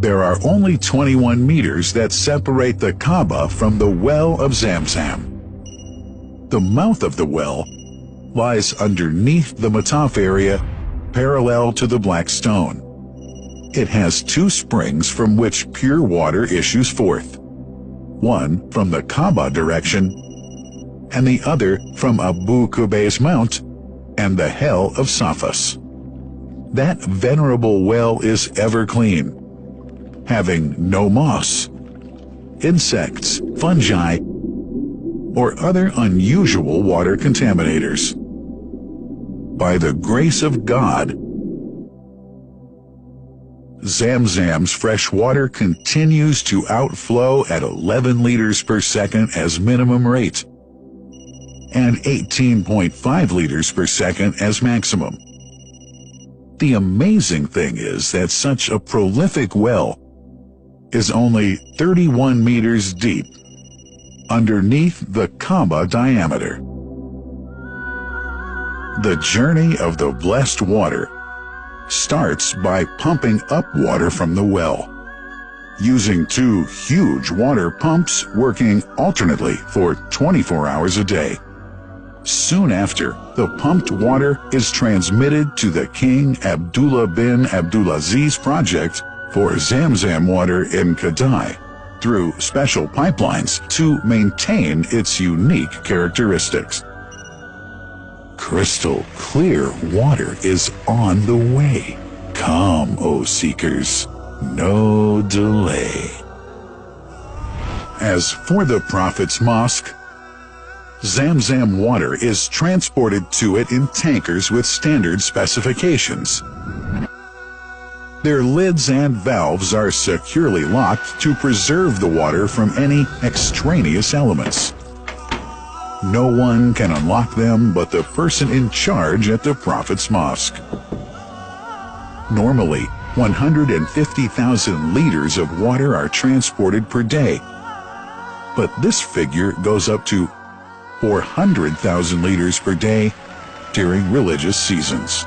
There are only 21 meters that separate the Kaaba from the well of Zamzam. The mouth of the well lies underneath the Mataf area, parallel to the Black Stone. It has two springs from which pure water issues forth, one from the Kaaba direction and the other from Abu Qubay's Mount and the Hell of Safas. That venerable well is ever clean, having no moss, insects, fungi, or other unusual water contaminators. By the grace of God, Zamzam's fresh water continues to outflow at 11 liters per second as minimum rate and 18.5 liters per second as maximum. The amazing thing is that such a prolific well is only 31 meters deep underneath the Kaaba diameter. The journey of the blessed water starts by pumping up water from the well, using two huge water pumps working alternately for 24 hours a day. Soon after, the pumped water is transmitted to the King Abdullah bin Abdulaziz project for Zamzam water in Kadai through special pipelines to maintain its unique characteristics. Crystal clear water is on the way. Come, O seekers, no delay. As for the Prophet's Mosque, Zamzam water is transported to it in tankers with standard specifications. Their lids and valves are securely locked to preserve the water from any extraneous elements. No one can unlock them but the person in charge at the Prophet's Mosque. Normally, 150,000 liters of water are transported per day, but this figure goes up to 400,000 liters per day during religious seasons.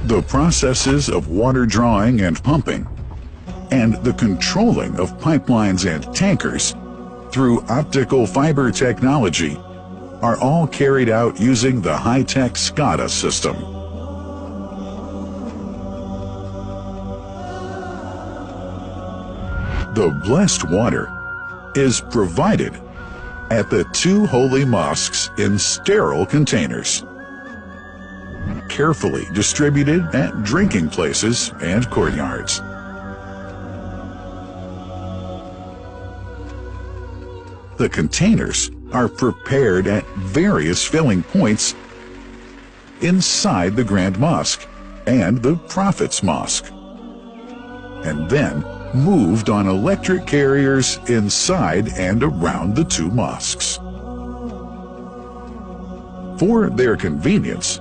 The processes of water drawing and pumping, and the controlling of pipelines and tankers through optical fiber technology are all carried out using the high-tech SCADA system. The blessed water is provided at the two holy mosques in sterile containers, carefully distributed at drinking places and courtyards. The containers are prepared at various filling points inside the Grand Mosque and the Prophet's Mosque, and then moved on electric carriers inside and around the two mosques. For their convenience,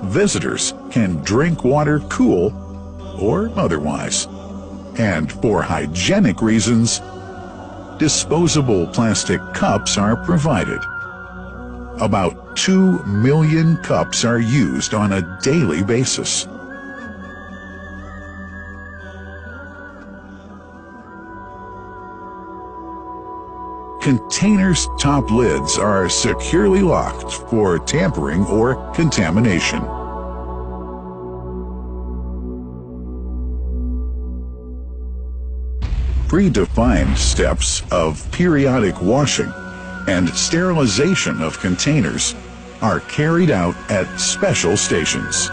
visitors can drink water cool or otherwise, and for hygienic reasons, disposable plastic cups are provided. About 2 million cups are used on a daily basis. Containers' top lids are securely locked for tampering or contamination. Predefined steps of periodic washing and sterilization of containers are carried out at special stations.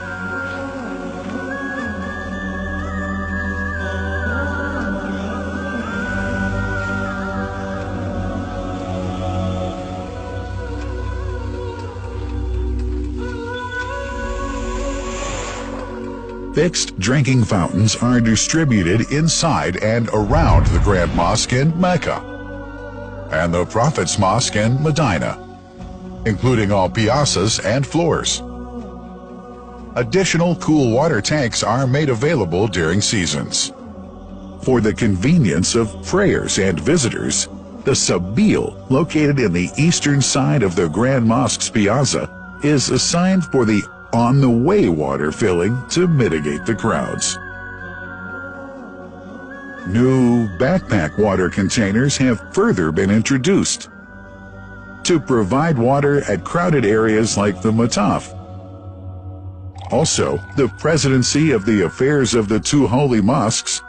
Fixed drinking fountains are distributed inside and around the Grand Mosque in Mecca and the Prophet's Mosque in Medina, including all piazzas and floors. Additional cool water tanks are made available during seasons. For the convenience of prayers and visitors, the Sabil, located in the eastern side of the Grand Mosque's piazza, is assigned for the on-the-way water filling to mitigate the crowds. New backpack water containers have further been introduced to provide water at crowded areas like the Mataf. Also, the Presidency of the Affairs of the Two Holy Mosques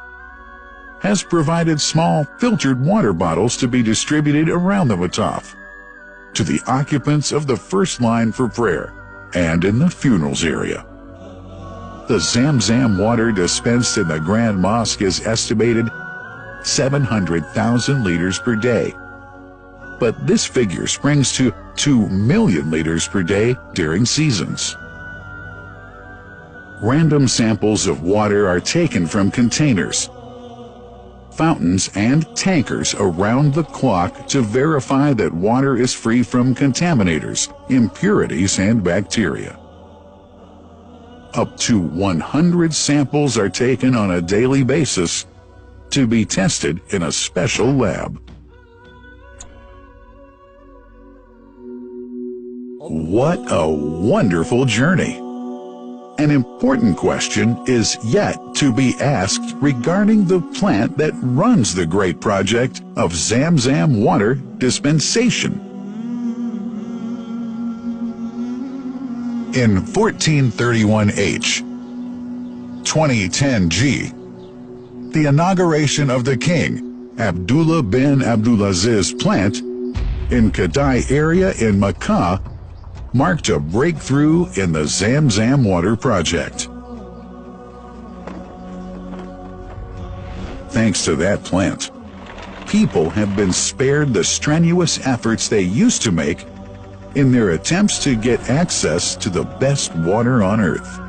has provided small filtered water bottles to be distributed around the Mataf to the occupants of the first line for prayer and in the funerals area. The Zamzam water dispensed in the Grand Mosque is estimated 700,000 liters per day, but this figure springs to 2 million liters per day during seasons. Random samples of water are taken from containers, fountains, and tankers around the clock to verify that water is free from contaminators, impurities, and bacteria. Up to 100 samples are taken on a daily basis to be tested in a special lab. What a wonderful journey! An important question is yet to be asked regarding the plant that runs the great project of Zamzam water dispensation. In 1431H, 2010G, the inauguration of the king, Abdullah bin Abdulaziz plant, in Kadai area in Makkah marked a breakthrough in the Zamzam water project. Thanks to that plant, people have been spared the strenuous efforts they used to make in their attempts to get access to the best water on Earth.